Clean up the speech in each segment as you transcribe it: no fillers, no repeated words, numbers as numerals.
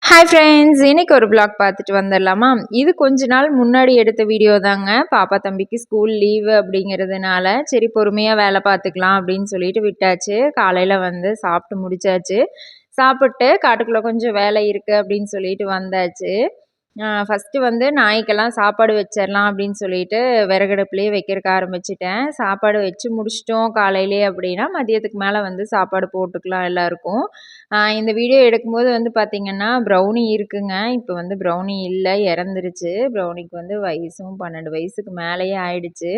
Hi friends, இன்னைக்கு ஒரு vlog பார்த்துட்டு வந்துடலாமா? இது கொஞ்ச நாள் முன்னாடி எடுத்த வீடியோ தாங்க. பாப்பா தம்பிக்கு ஸ்கூல் லீவு அப்படிங்கிறதுனால சரி பொறுமையாக வேலை பார்த்துக்கலாம் அப்படின்னு சொல்லிட்டு விட்டாச்சு. காலையில் வந்து சாப்பிட்டு முடிச்சாச்சு. சாப்பிட்டு காட்டுக்குள்ளே கொஞ்சம் வேலை இருக்குது அப்படின்னு சொல்லிட்டு வந்தாச்சு. ஃபஸ்ட்டு வந்து நாய்க்கெல்லாம் சாப்பாடு வச்சிடலாம் அப்படின்னு சொல்லிட்டு விறகடுப்புலேயே வைக்கிறதுக்கு ஆரம்பிச்சிட்டேன். சாப்பாடு வச்சு முடிச்சிட்டோம் காலையிலே அப்படின்னா மதியத்துக்கு மேலே வந்து சாப்பாடு போட்டுக்கலாம் எல்லாருக்கும். இந்த வீடியோ எடுக்கும்போது வந்து பார்த்திங்கன்னா ப்ரௌனி இருக்குங்க. இப்போ வந்து ப்ரௌனி இல்லை, இறந்துருச்சு. ப்ரௌனிக்கு வந்து வயசும் 12 வயசுக்கு மேலேயே ஆயிடுச்சு.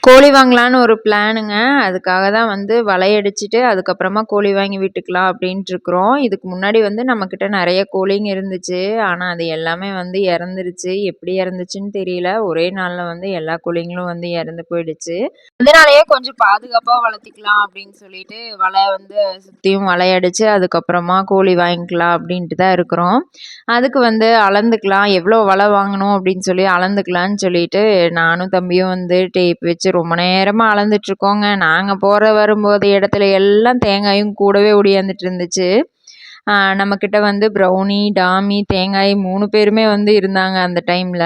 கோழி வாங்கலான்னு ஒரு பிளானுங்க. அதுக்காக தான் வந்து வலையடிச்சிட்டு அதுக்கப்புறமா கோழி வாங்கி விட்டுக்கலாம் அப்படின்ட்டு இருக்கிறோம். இதுக்கு முன்னாடி வந்து நம்மக்கிட்ட நிறைய கோழிங்க இருந்துச்சு. ஆனால் அது எல்லாமே வந்து இறந்துருச்சு. எப்படி இறந்துச்சுன்னு தெரியல. ஒரே நாளில் வந்து எல்லா கோழிங்களும் வந்து இறந்து போயிடுச்சு. அதனாலேயே கொஞ்சம் பாதுகாப்பாக வளர்த்திக்கலாம் அப்படின்னு சொல்லிட்டு வலை வந்து சுற்றியும் வலையடிச்சு அதுக்கப்புறமா கோழி வாங்கிக்கலாம் அப்படின்ட்டு தான் இருக்கிறோம். அதுக்கு வந்து அளந்துக்கலாம், எவ்வளோ வலை வாங்கணும் அப்படின்னு சொல்லி அளந்துக்கலான்னு சொல்லிட்டு நானும் தம்பியும் வந்து டேப் வச்சு ரொம்ப நேரமாக அளந்துட்ருக்கோங்க. நாங்கள் வரும்போது இடத்துல எல்லாம் தேங்காயும் கூடவே ஒடியாந்துட்டு இருந்துச்சு. நம்மக்கிட்ட வந்து ப்ரௌனி, டாமி, தேங்காய் 3 பேருமே வந்து இருந்தாங்க அந்த டைமில்.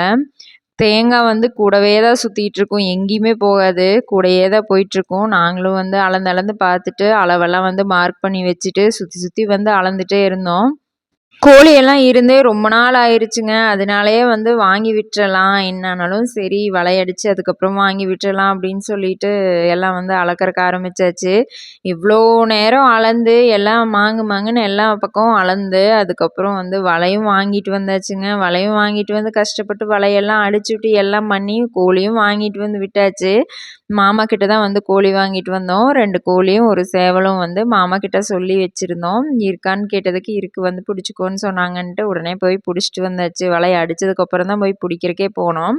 தேங்காய் வந்து கூடவே தான் சுற்றிட்டுருக்கும், எங்கேயுமே போகாது, கூடயே தான் போயிட்டுருக்கும். நாங்களும் வந்து அளந்து அளந்து பார்த்துட்டு அளவெல்லாம் வந்து மார்க் பண்ணி வச்சுட்டு சுற்றி சுற்றி வந்து அளந்துட்டே இருந்தோம். கோழியெல்லாம் இருந்தே ரொம்ப நாள் ஆயிருச்சுங்க. அதனாலயே வந்து வாங்கி விட்டுறலாம். என்னானாலும் சரி வலையடிச்சு அதுக்கப்புறம் வாங்கி விட்டுறலாம் அப்படின்னு சொல்லிட்டு எல்லாம் வந்து அளக்கறக்கு ஆரம்பிச்சாச்சு. இவ்வளோ நேரம் அளந்து எல்லாம் மாங்குன்னு எல்லா பக்கமும் அளந்து அதுக்கப்புறம் வந்து வலையும் வாங்கிட்டு வந்தாச்சுங்க. வலையும் வாங்கிட்டு வந்து கஷ்டப்பட்டு வலையெல்லாம் அடிச்சுட்டு எல்லாம் பண்ணி கோழியும் வாங்கிட்டு வந்து விட்டாச்சு. மாமா கிட்ட தான் வந்து கோழி வாங்கிட்டு வந்தோம். 2 கோழியும் ஒரு சேவலும் வந்து மாமா கிட்ட சொல்லி வச்சுருந்தோம். இருக்கான்னு கேட்டதுக்கு இருக்கு, வந்து பிடிச்சிக்கோன்னு சொன்னாங்கன்ட்டு உடனே போய் பிடிச்சிட்டு வந்தாச்சு. வலைய அடித்ததுக்கப்புறம் தான் போய் பிடிக்கிறக்கே போனோம்.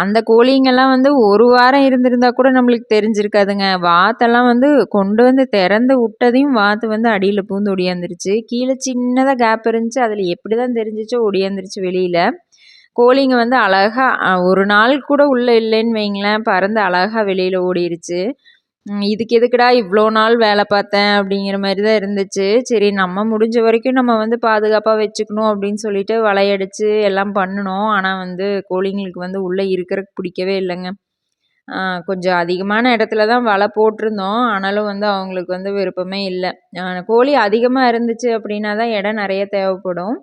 அந்த கோழிங்கெல்லாம் வந்து ஒரு வாரம் இருந்திருந்தா கூட நம்மளுக்கு தெரிஞ்சிருக்காதுங்க. வாத்தெல்லாம் வந்து கொண்டு வந்து திறந்து விட்டதையும் வாத்து வந்து அடியில் பூந்து ஒடியாந்துருச்சு. கீழே சின்னதாக கேப் இருந்துச்சு, அதில் எப்படி தான் தெரிஞ்சிச்சோ ஒடியாந்துருச்சு வெளியில். கோழிங்க வந்து அழகா ஒரு நாள் கூட உள்ளே இல்லைன்னு வைங்களேன், பறந்து அழகா வெளியில் ஓடிருச்சு. இதுக்கு எதுக்குடா இவ்வளோ நாள் வேலை பார்த்தேன் அப்படிங்கிற மாதிரி தான் இருந்துச்சு. சரி நம்ம முடிஞ்ச வரைக்கும் நம்ம வந்து பாதுகாப்பாக வச்சுக்கணும் அப்படின்னு சொல்லிட்டு வலையடிச்சு எல்லாம் பண்ணினோம். ஆனால் வந்து கோழிங்களுக்கு வந்து உள்ளே இருக்கிறதுக்கு பிடிக்கவே இல்லைங்க. கொஞ்சம் அதிகமான இடத்துல தான் வலை போட்டிருந்தோம். ஆனாலும் வந்து அவங்களுக்கு வந்து விருப்பமே இல்லை. கோழி அதிகமாக இருந்துச்சு அப்படின்னா தான் இடம் நிறைய தேவைப்படும்.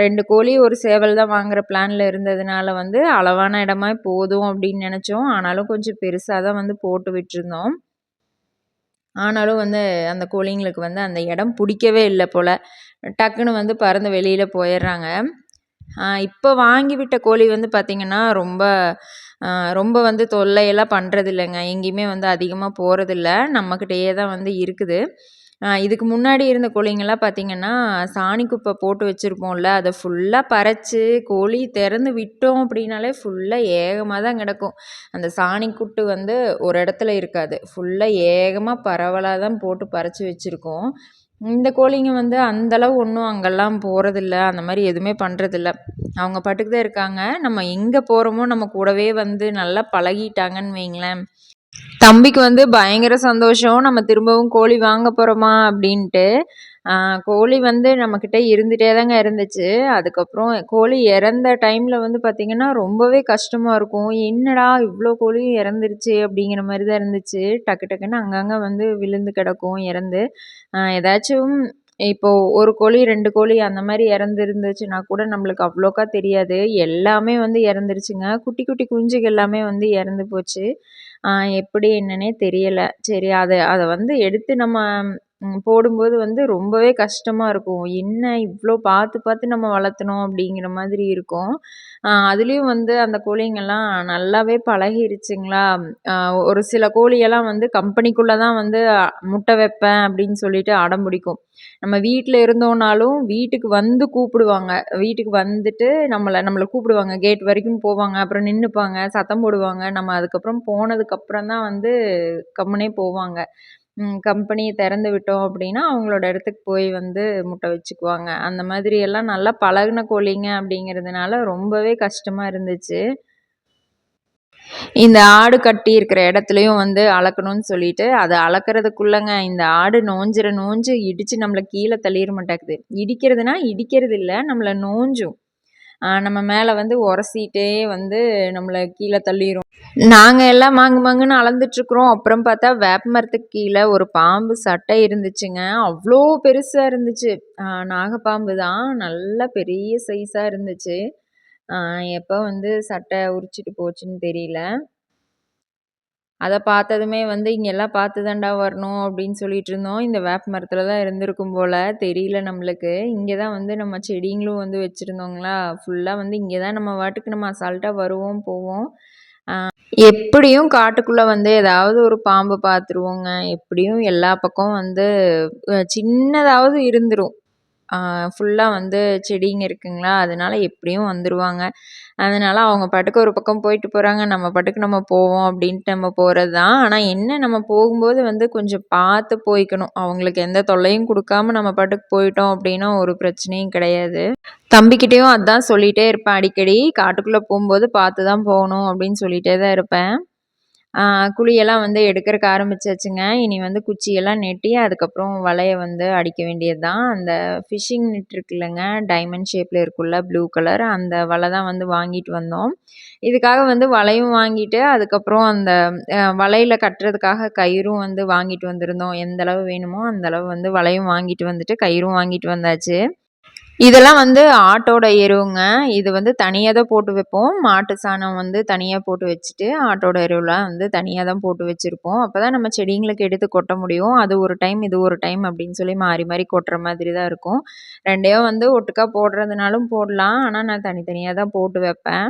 2 கோழி, 1 சேவல் தான் வாங்குற பிளான்ல இருந்ததுனால வந்து அளவான இடமா போதும் அப்படின்னு நினச்சோம். ஆனாலும் கொஞ்சம் பெருசாக தான் வந்து போட்டு விட்டுருந்தோம். ஆனாலும் வந்து அந்த கோழிங்களுக்கு வந்து அந்த இடம் பிடிக்கவே இல்லை போல். டக்குன்னு வந்து பறந்து வெளியில் போயிடுறாங்க. இப்போ வாங்கி விட்ட கோழி வந்து பார்த்திங்கன்னா ரொம்ப வந்து தொல்லையெல்லாம் பண்ணுறதில்லைங்க. எங்கேயுமே வந்து அதிகமாக போகிறதில்ல. நம்மக்கிட்டேயே தான் வந்து இருக்குது. இதுக்கு முன்னாடி இருந்த கோழிங்கெல்லாம் பார்த்திங்கன்னா சாணி குப்பை போட்டு வச்சுருப்போம்ல, அதை ஃபுல்லாக பறித்து கோழி திறந்து விட்டோம் அப்படின்னாலே ஃபுல்லாக ஏகமாக தான் கிடக்கும். அந்த சாணி குட்டு வந்து ஒரு இடத்துல இருக்காது, ஃபுல்லாக ஏகமாக பரவலாக தான் போட்டு பறித்து வச்சுருக்கோம். இந்த கோழிங்க வந்து அந்தளவு ஒன்றும் அங்கெல்லாம் போகிறதில்ல, அந்த மாதிரி எதுவுமே பண்ணுறதில்ல. அவங்க பாட்டுக்கு தான் இருக்காங்க. நம்ம எங்கே போகிறோமோ நம்ம கூடவே வந்து நல்லா பழகிட்டாங்கன்னு வைங்களேன். தம்பிக்கு வந்து பயங்கர சந்தோஷம், நம்ம திரும்பவும் கோழி வாங்க போகிறோமா அப்படின்ட்டு. கோழி வந்து நம்மக்கிட்ட இருந்துகிட்டே தாங்க இருந்துச்சு. அதுக்கப்புறம் கோழி இறந்த டைமில் வந்து பார்த்திங்கன்னா ரொம்பவே கஷ்டமாக இருக்கும். என்னடா இவ்வளோ கோழியும் இறந்துருச்சு அப்படிங்கிற மாதிரி தான் இருந்துச்சு. டக்கு டக்குன்னு அங்கங்கே வந்து விழுந்து கிடக்கும் இறந்து. ஏதாச்சும் இப்போது 1 கோழி 2 கோழி அந்த மாதிரி இறந்துருந்துச்சுன்னா கூட நம்மளுக்கு அவ்வளோக்கா தெரியாது. எல்லாமே வந்து இறந்துருச்சுங்க. குட்டி குட்டி குஞ்சுகள் எல்லாமே வந்து இறந்து போச்சு. எப்படி என்னன்னே தெரியலை. சரி அதை வந்து எடுத்து நம்ம போடும்போது வந்து ரொம்பவே கஷ்டமாக இருக்கும். என்ன இவ்வளோ பார்த்து பார்த்து நம்ம வளர்த்தணும் அப்படிங்கிற மாதிரி இருக்கும். அதுலேயும் வந்து அந்த கோழிங்கெல்லாம் நல்லாவே பழகிருச்சுங்களா. ஒரு சில கோழியெல்லாம் வந்து கம்பெனிக்குள்ளே தான் வந்து முட்டை வைப்பேன் அப்படின்னு சொல்லிட்டு அடம் பிடிக்கும். நம்ம வீட்டில் இருந்தோம்னாலும் வீட்டுக்கு வந்து கூப்பிடுவாங்க. வீட்டுக்கு வந்துட்டு நம்மளை கூப்பிடுவாங்க, கேட் வரைக்கும் போவாங்க, அப்புறம் நின்றுப்பாங்க, சத்தம் போடுவாங்க. நம்ம அதுக்கப்புறம் போனதுக்கப்புறம் தான் வந்து கம்முனே போவாங்க. கம்பெனி திறந்து விட்டோம் அப்படின்னா அவங்களோட இடத்துக்கு போய் வந்து முட்டை வச்சுக்குவாங்க. அந்த மாதிரி எல்லாம் நல்லா பழகுன கோழிங்க அப்படிங்கிறதுனால ரொம்பவே கஷ்டமாக இருந்துச்சு. இந்த ஆடு கட்டி இருக்கிற இடத்துலையும் வந்து அளக்கணும்னு சொல்லிட்டு அதை அளக்கிறதுக்குள்ளங்க இந்த ஆடு நோஞ்சு இடித்து நம்மளை கீழே தள்ளிட மாட்டேங்குது. இடிக்கிறதுனா இடிக்கிறது இல்லை, நம்மளை நோஞ்சும். நம்ம மேலே வந்து உரசிட்டே வந்து நம்மளை கீழே தள்ளிடும். நாங்கள் எல்லாம் மாங்கு மாங்குன்னு அளந்துட்டுருக்குறோம். அப்புறம் பார்த்தா வேப்ப மரத்துக்கு கீழே ஒரு பாம்பு சட்டை இருந்துச்சுங்க. அவ்வளோ பெருசாக இருந்துச்சு. நாகப்பாம்பு தான், நல்லா பெரிய சைஸாக இருந்துச்சு. எப்போ வந்து சட்டை உரிச்சிட்டு போச்சுன்னு தெரியல. அதை பார்த்ததுமே வந்து இங்கெல்லாம் பார்த்து தாண்டா வரணும் அப்படின்னு சொல்லிட்டு இருந்தோம். இந்த வேப்ப மரத்தில் தான் இருந்திருக்கும் போல், தெரியல நம்மளுக்கு. இங்கே தான் வந்து நம்ம செடிங்களும் வந்து வச்சுருந்தோங்களா, ஃபுல்லாக வந்து இங்கே தான் நம்ம வாட்டுக்கு நம்ம அசால்ட்டாக வருவோம் போவோம். எப்படியும் காட்டுக்குள்ளே வந்து ஏதாவது ஒரு பாம்பு பார்த்துருவோங்க. எப்படியும் எல்லா பக்கம் வந்து சின்னதாவது இருந்துரும். ஃபுல்லாக வந்து செடிங்க இருக்குங்களா, அதனால எப்படியும் வந்துருவாங்க. அதனால அவங்க பாட்டுக்கு ஒரு பக்கம் போயிட்டு போகிறாங்க, நம்ம பாட்டுக்கு நம்ம போவோம் அப்படின்ட்டு நம்ம போகிறது தான். ஆனால் என்ன, நம்ம போகும்போது வந்து கொஞ்சம் பார்த்து போய்க்கணும். அவங்களுக்கு எந்த தொல்லையும் கொடுக்காம நம்ம பாட்டுக்கு போயிட்டோம் அப்படின்னா ஒரு பிரச்சனையும் கிடையாது. தம்பிக்கிட்டேயும் அதான் சொல்லிகிட்டே இருப்பேன் அடிக்கடி, காட்டுக்குள்ளே போகும்போது பார்த்து தான் போகணும் அப்படின்னு சொல்லிகிட்டே தான் இருப்பேன். குழியெல்லாம் வந்து எடுக்கிறக்கு ஆரம்பிச்சாச்சுங்க. இனி வந்து குச்சியெல்லாம் நெட்டி அதுக்கப்புறம் வலைய வந்து அடிக்க வேண்டியது தான். அந்த ஃபிஷ்ஷிங் நெட் இருக்குல்லங்க, டைமண்ட் ஷேப்பில் இருக்குல்ல ப்ளூ கலர், அந்த வலை தான் வந்து வாங்கிட்டு வந்தோம். இதுக்காக வந்து வலையும் வாங்கிட்டு அதுக்கப்புறம் அந்த வலையில் கட்டுறதுக்காக கயிறும் வந்து வாங்கிட்டு வந்திருந்தோம். எந்த அளவு வேணுமோ அந்த அளவு வந்து வலையும் வாங்கிட்டு வந்துட்டு கயிறும் வாங்கிட்டு வந்தாச்சு. இதெல்லாம் வந்து ஆட்டோட எருவுங்க. இது வந்து தனியாக தான் போட்டு வைப்போம். மாட்டு சாணம் வந்து தனியாக போட்டு வச்சுட்டு, ஆட்டோட எருவெலாம் வந்து தனியாக தான் போட்டு வச்சுருப்போம். அப்போ தான் நம்ம செடிங்களுக்கு எடுத்து கொட்ட முடியும். அது ஒரு டைம், இது ஒரு டைம் அப்படின்னு சொல்லி மாறி மாறி கொட்டுற மாதிரி தான் இருக்கும். 2யும் வந்து ஒட்டுக்கா போடுறதுனாலும் போடலாம். ஆனால் நான் தனித்தனியாக தான் போட்டு வைப்பேன்.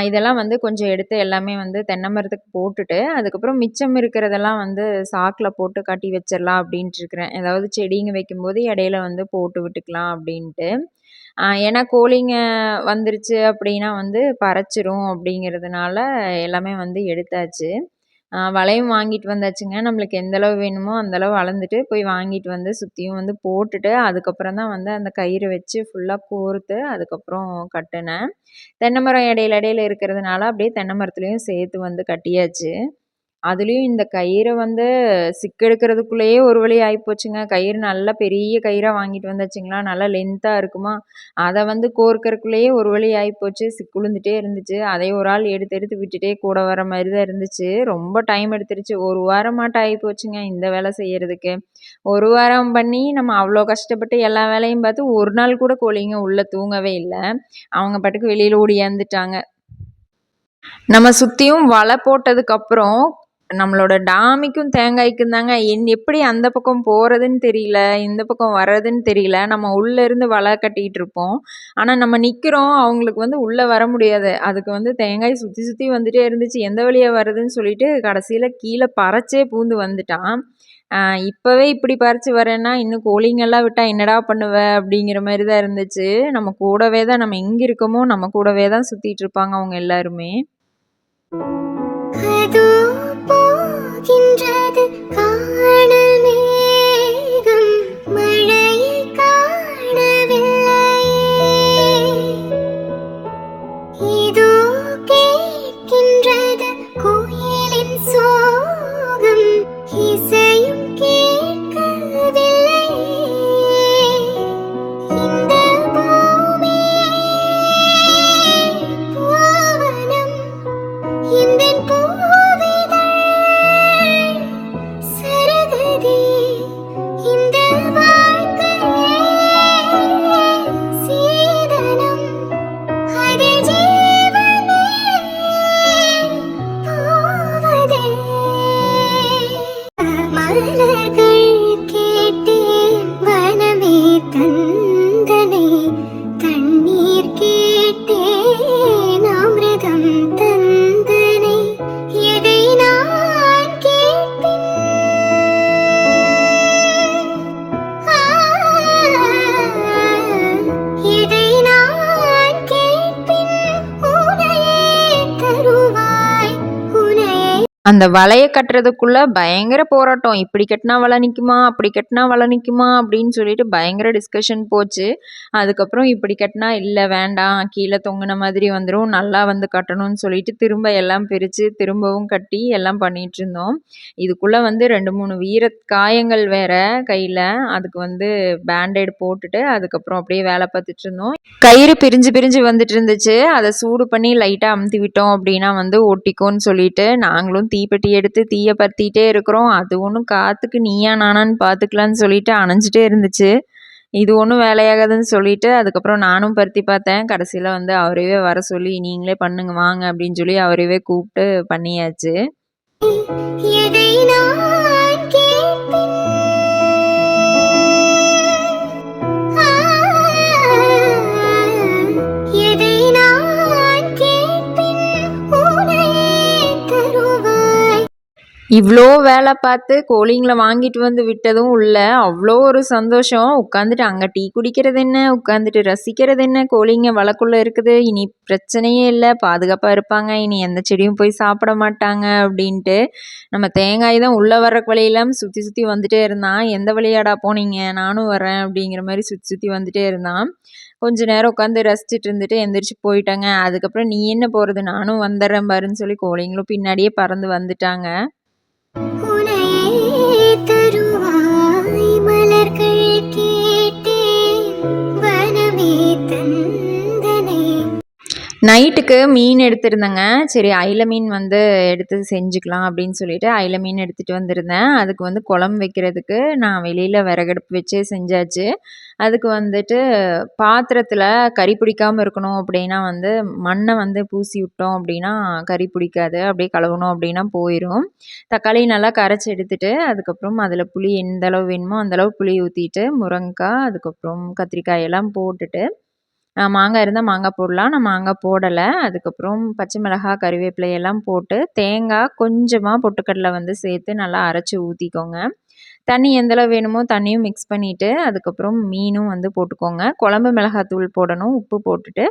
இதெல்லாம் வந்து கொஞ்சம் எடுத்து எல்லாமே வந்து தென்னை மரத்துக்கு போட்டுட்டு, அதுக்கப்புறம் மிச்சம் இருக்கிறதெல்லாம் வந்து சாக்கில் போட்டு கட்டி வச்சிடலாம் அப்படின்ட்டு இருக்கிறேன். ஏதாவது செடிங்க வைக்கும்போது இடையில வந்து போட்டு விட்டுக்கலாம் அப்படின்ட்டு. ஏன்னா கோழிங்க வந்துருச்சு அப்படின்னா வந்து பறச்சிரும் அப்படிங்கிறதுனால எல்லாமே வந்து எடுத்தாச்சு. வலையும் வாங்கிட்டு வந்தாச்சுங்க. நம்மளுக்கு எந்த அளவு வேணுமோ அந்த அளவு அளந்துட்டு போய் வாங்கிட்டு வந்து சுற்றியும் வந்து போட்டுட்டு, அதுக்கப்புறம் தான் வந்து அந்த கயிறு வச்சு ஃபுல்லாக கோர்த்து அதுக்கப்புறம் கட்டுனேன். தென்னை மரம் இடையில இடையில இருக்கிறதுனால அப்படியே தென்னை மரத்துலேயும் சேர்த்து வந்து கட்டியாச்சு. அதுலேயும் இந்த கயிறை வந்து சிக்கெடுக்கிறதுக்குள்ளேயே ஒரு வழி ஆகிப்போச்சுங்க. கயிறு நல்லா பெரிய கயிறாக வாங்கிட்டு வந்தாச்சுங்களா, நல்லா லென்த்தாக இருக்குமா, அதை வந்து கோர்க்கறக்குள்ளேயே ஒரு வழி ஆகிப்போச்சு. சிக்குழுந்துட்டே இருந்துச்சு. அதை ஒரு ஆள் எடுத்து எடுத்து விட்டுட்டே கூட வர மாதிரி தான் இருந்துச்சு. ரொம்ப டைம் எடுத்துருச்சு. ஒரு வாரமாட்டம் ஆகிப்போச்சுங்க இந்த வேலை செய்கிறதுக்கு. ஒரு வாரம் பண்ணி நம்ம அவ்வளோ கஷ்டப்பட்டு எல்லா வேலையும் பார்த்து ஒரு நாள் கூட கோழிங்க உள்ளே தூங்கவே இல்லை. அவங்க பாட்டுக்கு வெளியில் ஓடியாந்துட்டாங்க. நம்ம சுற்றியும் வலை போட்டதுக்கப்புறம் நம்மளோட டாமிக்கும் தேங்காய்க்கும் தாங்க எப்படி அந்த பக்கம் போகிறதுன்னு தெரியல, இந்த பக்கம் வர்றதுன்னு தெரியல. நம்ம உள்ளேருந்து வலை கட்டிகிட்டு இருப்போம். ஆனால் நம்ம நிற்கிறோம், அவங்களுக்கு வந்து உள்ளே வர முடியாது. அதுக்கு வந்து தேங்காய் சுற்றி சுற்றி வந்துட்டே இருந்துச்சு. எந்த வழியாக வருதுன்னு சொல்லிட்டு கடைசியில் கீழே பறச்சே பூந்து வந்துட்டான். இப்போவே இப்படி பறித்து வரேன்னா இன்னும் கோழிங்கெல்லாம் விட்டால் என்னடா பண்ணுவ அப்படிங்கிற மாதிரி தான் இருந்துச்சு. நம்ம கூடவே தான், நம்ம எங்கே இருக்கோமோ நம்ம கூடவே தான் சுற்றிட்டு இருப்பாங்க அவங்க எல்லாருமே. போகின்றது காணல் மேகம், மழையை காணவில்லை. இதோ கேட்கின்றது குயிலின் சோகம், இசையும் கேட்கவில்லை. இந்த பூமி பூவனம், இந்த பூவிதழ் அந்த வலைய கட்டுறதுக்குள்ள பயங்கர போராட்டம். இப்படி கட்டினா வலை நிக்குமா? அப்படி கட்டினா வலை நிக்குமா? அப்படின்னு சொல்லிட்டு பயங்கர டிஸ்கஷன் போச்சு. அதுக்கப்புறம் இப்படி கட்டினா இல்ல வேண்டாம். கீழ தொங்குன மாதிரி வந்துரும். நல்லா வந்து கட்டணும்னு சொல்லிட்டு திரும்ப எல்லாம் பிரிச்சு, திரும்பவும் கட்டி எல்லாம் பண்ணிட்டுருந்தோம். இதுக்குள்ள வந்து 2, 3 காயங்கள் வேற கையில. அதுக்கு வந்து பேண்டேட் போட்டுட்டு, அதுக்கப்புறம் அப்படியே வேலை பார்த்துட்டுருந்தோம். கயிறு பிரிஞ்சு பிரிஞ்சு வந்துட்டு இருந்துச்சு. அத சூடு பண்ணி லைட்டா அமுத்தி விட்டோம் அப்படின்னா வந்து ஒட்டிக்கும்னு சொல்லிட்டு, நாங்களும் தீப்பெட்டி எடுத்து தீய பத்திட்டே இருக்கிறோம். அது ஒண்ணும் காத்துக்கு நீயா நானான்னு பார்த்துக்கலான்னு சொல்லிட்டு அணைஞ்சிட்டே இருந்துச்சு. இது ஒண்ணும் வேலையாகாதுன்னு சொல்லிட்டு, அதுக்கப்புறம் நானும் பருத்தி பார்த்தேன். கடைசியில வந்து அவரையே வர சொல்லி, "நீங்களே பண்ணுங்க வாங்க" அப்படின்னு சொல்லி அவரையவே கூப்பிட்டு பண்ணியாச்சு. எதை நான் கேட்பேன் இவ்வளோ வேலை பார்த்து கோழிங்களை வாங்கிட்டு வந்து விட்டதும் உள்ள அவ்வளோ ஒரு சந்தோஷம். உட்காந்துட்டு அங்கே டீ குடிக்கிறது என்ன, உட்காந்துட்டு ரசிக்கிறது என்ன, கோழிங்க வலைக்குள்ளே இருக்குது, இனி பிரச்சனையே இல்லை, பாதுகாப்பாக இருப்பாங்க, இனி எந்த செடியும் போய் சாப்பிட மாட்டாங்க அப்படின்ட்டு. நம்ம தேங்காய் தான் உள்ளே வர்ற வழியெல்லாம் சுற்றி சுற்றி வந்துட்டே இருந்தான். எந்த வழியாடா போனீங்க, நானும் வரேன் அப்படிங்கிற மாதிரி சுற்றி சுற்றி வந்துட்டே இருந்தான். கொஞ்ச நேரம் உட்காந்து ரசிச்சுட்டு இருந்துட்டு எந்திரிச்சு போயிட்டாங்க. அதுக்கப்புறம் நீ என்ன போகிறது, நானும் வந்துடுறேன் பாருன்னு சொல்லி கோழிங்களும் பின்னாடியே பறந்து வந்துட்டாங்க. நைட்டுக்கு மீன் எடுத்திருந்தேங்க. சரி அயில மீன் வந்து எடுத்து செஞ்சுக்கலாம் அப்படின்னு சொல்லிட்டு அயில மீன் எடுத்துகிட்டு வந்திருந்தேன். அதுக்கு வந்து குழம்பு வைக்கிறதுக்கு நான் வெளியில் விறகடுப்பு வச்சே செஞ்சாச்சு. அதுக்கு வந்துட்டு பாத்திரத்தில் கறி பிடிக்காமல் இருக்கணும் அப்படின்னா வந்து மண்ணை வந்து பூசி விட்டோம் அப்படின்னா கறி பிடிக்காது. அப்படியே கழுவணும் அப்படின்னா போயிடும். தக்காளி நல்லா கரைச்சி எடுத்துட்டு அதுக்கப்புறம் அதில் புளி எந்த அளவு வேணுமோ அந்தளவு புளி ஊற்றிட்டு முருங்கைக்காய் அதுக்கப்புறம் கத்திரிக்காய் எல்லாம் போட்டுட்டு மாங்காய் இருந்தால் மாங்காய் போடலாம். நான் மாங்காய் போடலை. அதுக்கப்புறம் பச்சை மிளகாய் கறிவேப்பிலை எல்லாம் போட்டு தேங்காய் கொஞ்சமாக பொட்டுக்கடலை வந்து சேர்த்து நல்லா அரைச்சி ஊற்றிக்கோங்க. தண்ணி எந்தளவு வேணுமோ தண்ணியும் மிக்ஸ் பண்ணிவிட்டு அதுக்கப்புறம் மீனும் வந்து போட்டுக்கோங்க. குழம்பு மிளகாத்தூள் போடணும். உப்பு போட்டுட்டு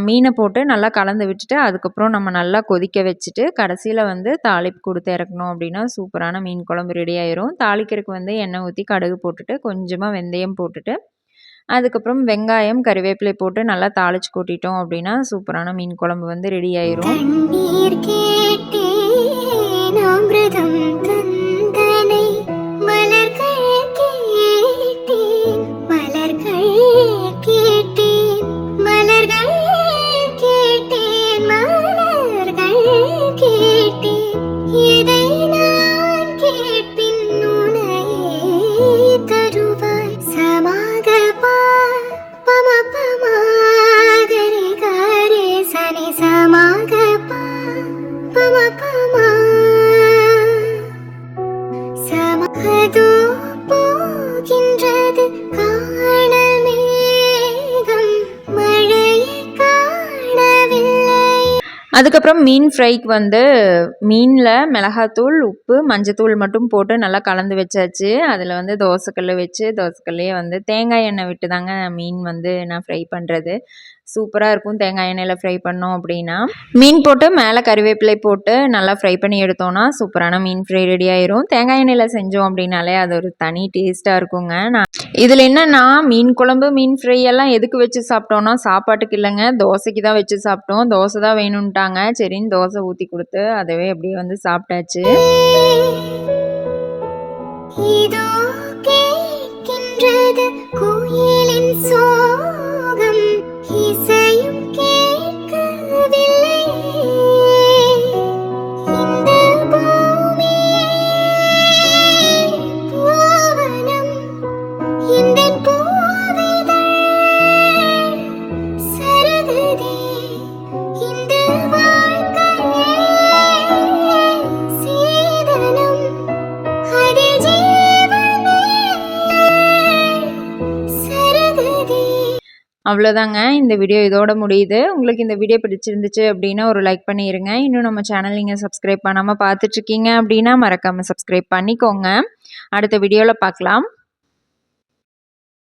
மீனை போட்டு நல்லா கலந்து விட்டுட்டு அதுக்கப்புறம் நம்ம நல்லா கொதிக்க வச்சுட்டு கடைசியில் வந்து தாளிப்பு கொடுத்து இறக்கணும் அப்படின்னா சூப்பரான மீன் குழம்பு ரெடி ஆயிரும். தாளிக்கிறதுக்கு வந்து எண்ணெய் ஊற்றி கடுகு போட்டுட்டு கொஞ்சமாக வெந்தயம் போட்டுட்டு அதுக்கப்புறம் வெங்காயம் கறிவேப்பிலை போட்டு நல்லா தாளிச்சு கொட்டிட்டோம் அப்படின்னா சூப்பரான மீன் குழம்பு வந்து ரெடி ஆயிரும். அதுக்கப்புறம் மீன் ஃப்ரைக்கு வந்து மீனில் மிளகாத்தூள் உப்பு மஞ்சத்தூள் மட்டும் போட்டு நல்லா கலந்து வச்சாச்சு. அதில் வந்து தோசைக்கல் வச்சு தோசைக்கல்லையே வந்து தேங்காய் எண்ணெய் விட்டு தாங்க மீன் வந்து நான் ஃப்ரை பண்ணுறது. சூப்பராக இருக்கும் தேங்காய் எண்ணெயில் ஃப்ரை பண்ணோம் அப்படின்னா. மீன் போட்டு மேலே கறிவேப்பிலை போட்டு நல்லா ஃப்ரை பண்ணி எடுத்தோன்னா சூப்பரான மீன் ஃப்ரை ரெடி ஆயிரும். தேங்காய் எண்ணெயில் செஞ்சோம் அப்படின்னாலே அது ஒரு தனி டேஸ்ட்டாக இருக்குங்க. இதில் என்னென்னா மீன் குழம்பு மீன் ஃப்ரை எல்லாம் எதுக்கு வச்சு சாப்பிட்டோன்னா சாப்பாட்டுக்கு இல்லைங்க, தோசைக்கு தான் வச்சு சாப்பிட்டோம். தோசை தான் வேணும்ட்டாங்க. சரின்னு தோசை ஊற்றி கொடுத்து அதவே அப்படியே வந்து சாப்பிட்டாச்சு. இதோ கேட்கின்றது கோயிலின் சோகம் இசையும் கேட்கவில்லை இந்த பூமி பூவனம் இந்த பூவிதழ் சரகதி இந்த வாழ்க்கையே சீதனம் அதில் ஜீவனே சரகதி. அவ்வளோதாங்க, இந்த வீடியோ இதோட முடியுது. உங்களுக்கு இந்த வீடியோ பிடிச்சிருந்துச்சு அப்படின்னா ஒரு லைக் பண்ணிடுங்க. இன்னும் நம்ம சேனல் நீங்கள் சப்ஸ்கிரைப் பண்ணாமல் பார்த்துட்ருக்கீங்க அப்படின்னா மறக்காமல் சப்ஸ்கிரைப் பண்ணிக்கோங்க. அடுத்த வீடியோவில் பார்க்கலாம்.